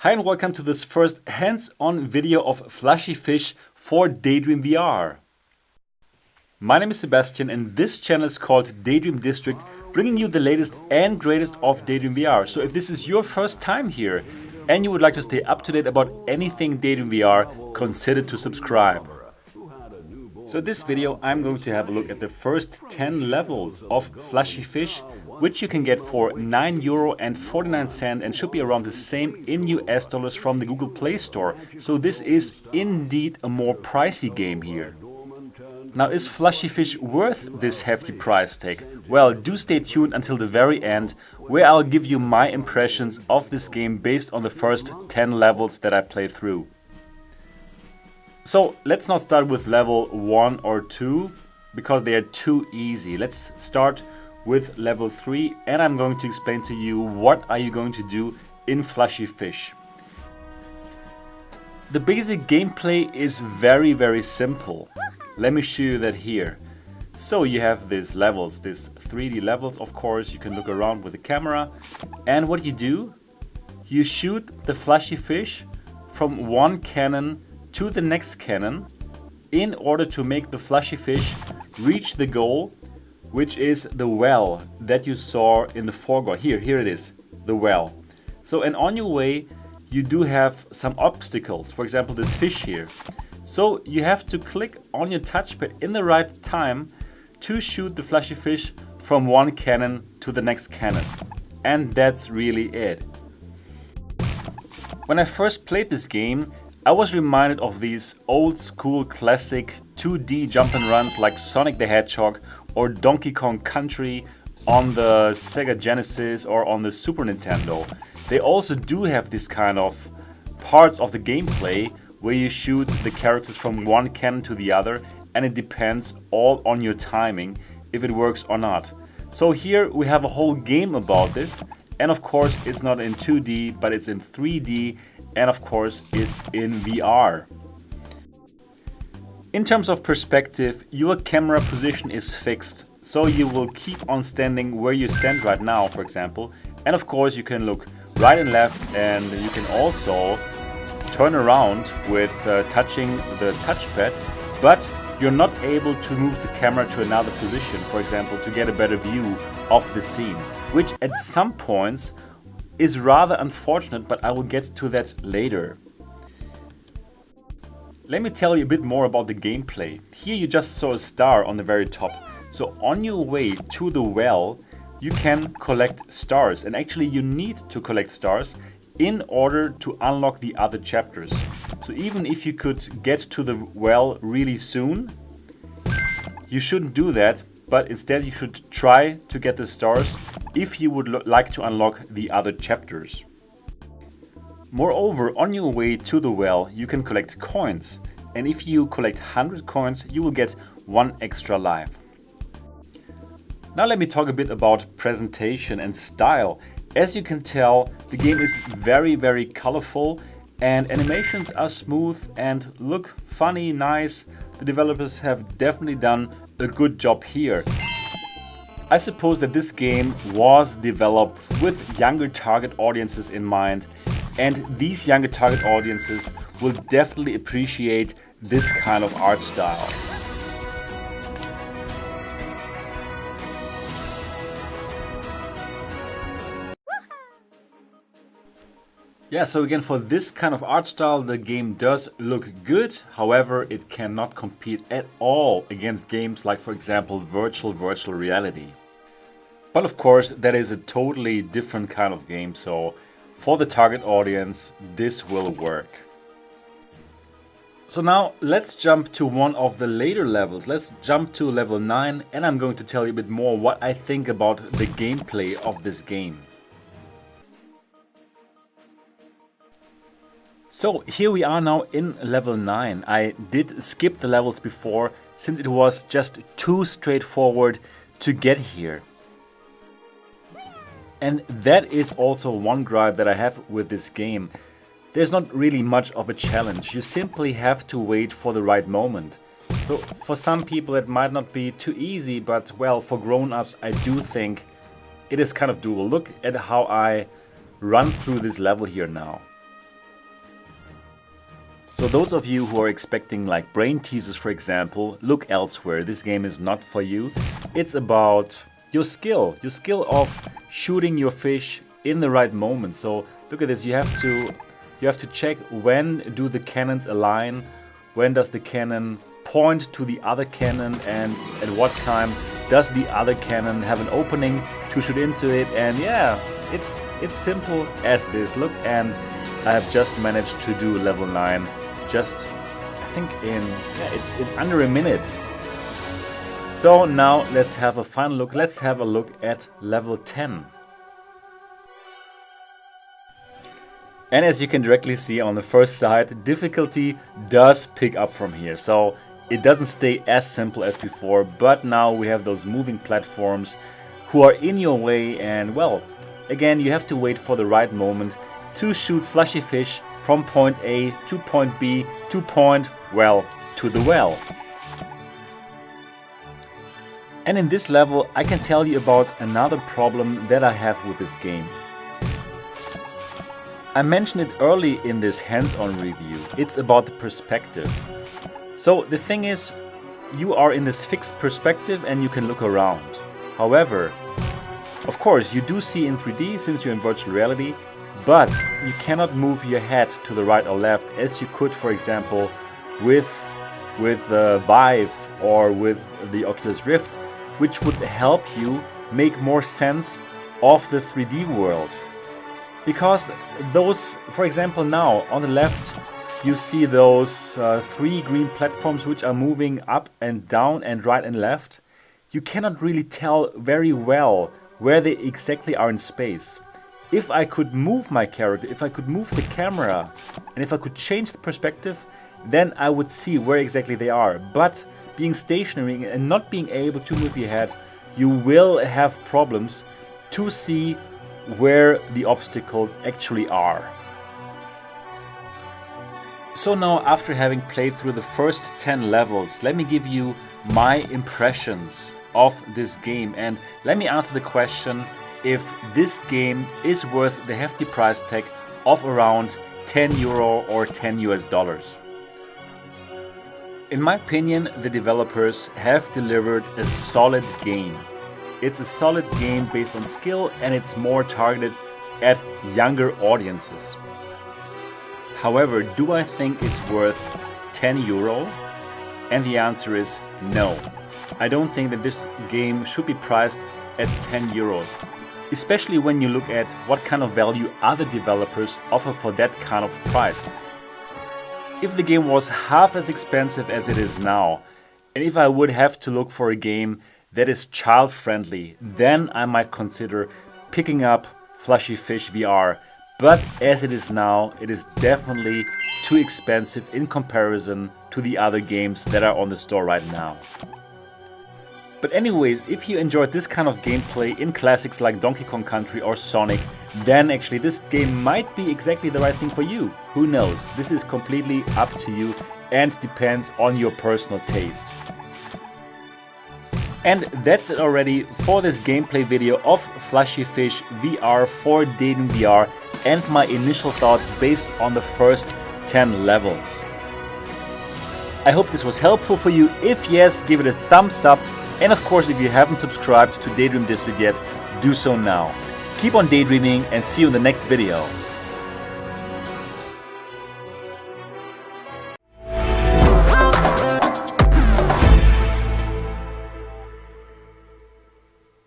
Hi and welcome to this first hands-on video of Flushy Fish for Daydream VR. My name is Sebastian and this channel is called Daydream District, bringing you the latest and greatest of Daydream VR. So if this is your first time here and you would like to stay up to date about anything Daydream VR, consider to subscribe. So in this video I'm going to have a look at the first 10 levels of Flushy Fish, which you can get for €9.49 and should be around the same in US dollars from the Google Play Store. So this is indeed a more pricey game here. Now, is Flushy Fish worth this hefty price tag? Well, do stay tuned until the very end, where I'll give you my impressions of this game based on the first 10 levels that I played through. So let's not start with level 1 or 2, because they are too easy. Let's start with level 3, and I'm going to explain to you what are you going to do in Flushy Fish. The basic gameplay is very simple. Let me show you that here. So you have these levels, these 3D levels, of course. You can look around with the camera, and what you do, you shoot the Flushy Fish from one cannon to the next cannon in order to make the Flushy Fish reach the goal, which is the well that you saw in the foreground. Here it is, the well. So, and on your way, you do have some obstacles. For example, this fish here. So you have to click on your touchpad in the right time to shoot the Flushy Fish from one cannon to the next cannon. And that's really it. When I first played this game, I was reminded of these old school classic 2D jump and runs like Sonic the Hedgehog or Donkey Kong Country on the Sega Genesis or on the Super Nintendo. They also do have this kind of parts of the gameplay where you shoot the characters from one cannon to the other, and it depends all on your timing if it works or not. So here we have a whole game about this, and of course it's not in 2D but it's in 3D, and of course it's in VR. In terms of perspective, your camera position is fixed, so you will keep on standing where you stand right now, for example. And of course you can look right and left, and you can also turn around with touching the touchpad, but you're not able to move the camera to another position, for example, to get a better view of the scene, which at some points is rather unfortunate, but I will get to that later. Let me tell you a bit more about the gameplay. Here you just saw a star on the very top. So on your way to the well, you can collect stars, and actually you need to collect stars in order to unlock the other chapters. So even if you could get to the well really soon, you shouldn't do that, but instead you should try to get the stars if you would like to unlock the other chapters. Moreover, on your way to the well, you can collect coins, and if you collect 100 coins, you will get 1 extra life. Now let me talk a bit about presentation and style. As you can tell, the game is very colorful, and animations are smooth and look funny, nice. The developers have definitely done a good job here. I suppose that this game was developed with younger target audiences in mind, and these younger target audiences will definitely appreciate this kind of art style. Yeah, so again, for this kind of art style, the game does look good. However, it cannot compete at all against games like, for example, virtual reality. But of course, that is a totally different kind of game, so for the target audience, this will work. So now let's jump to one of the later levels. Let's jump to level 9, and I'm going to tell you a bit more what I think about the gameplay of this game. So here we are now in level 9. I did skip the levels before since it was just too straightforward to get here. And that is also one gripe that I have with this game. There's not really much of a challenge. You simply have to wait for the right moment. So for some people it might not be too easy, but well, for grown-ups I do think it is kind of doable. Look at how I run through this level here now. So those of you who are expecting like brain teasers, for example, look elsewhere. This game is not for you. It's about your skill of shooting your fish in the right moment. So look at this, you have to check when do the cannons align, when does the cannon point to the other cannon, and at what time does the other cannon have an opening to shoot into it. And yeah, it's simple as this. Look, and I have just managed to do level 9 just, I think it's in under a minute. So now let's have a final look. Let's have a look at level 10. And as you can directly see on the first side, difficulty does pick up from here. So it doesn't stay as simple as before, but now we have those moving platforms who are in your way, and well, again, you have to wait for the right moment to shoot flushy fish from point A to point B to point, well, to the well. And in this level, I can tell you about another problem that I have with this game. I mentioned it early in this hands-on review. It's about the perspective. So the thing is, you are in this fixed perspective and you can look around. However, of course, you do see in 3D since you're in virtual reality, but you cannot move your head to the right or left as you could, for example, with Vive or with the Oculus Rift, which would help you make more sense of the 3D world. Because those, for example, now on the left, you see those 3 green platforms which are moving up and down and right and left. You cannot really tell very well where they exactly are in space. If I could move my character, if I could move the camera, and if I could change the perspective, then I would see where exactly they are. But being stationary and not being able to move your head, you will have problems to see where the obstacles actually are. So now, after having played through the first 10 levels, let me give you my impressions of this game, and let me answer the question if this game is worth the hefty price tag of around 10 euro or 10 US dollars. In my opinion, the developers have delivered a solid game. It's a solid game based on skill, and it's more targeted at younger audiences. However, do I think it's worth 10 euro? And the answer is no. I don't think that this game should be priced at 10 euros. Especially when you look at what kind of value other developers offer for that kind of price. If the game was half as expensive as it is now, and if I would have to look for a game that is child friendly, then I might consider picking up Flushy Fish VR. But as it is now, it is definitely too expensive in comparison to the other games that are on the store right now. But anyways, if you enjoyed this kind of gameplay in classics like Donkey Kong Country or Sonic, then actually this game might be exactly the right thing for you. Who knows? This is completely up to you and depends on your personal taste. And that's it already for this gameplay video of Flushy Fish VR for Daydream VR and my initial thoughts based on the first 10 levels. I hope this was helpful for you. If yes, give it a thumbs up. And of course, if you haven't subscribed to Daydream District yet, do so now. Keep on daydreaming and see you in the next video.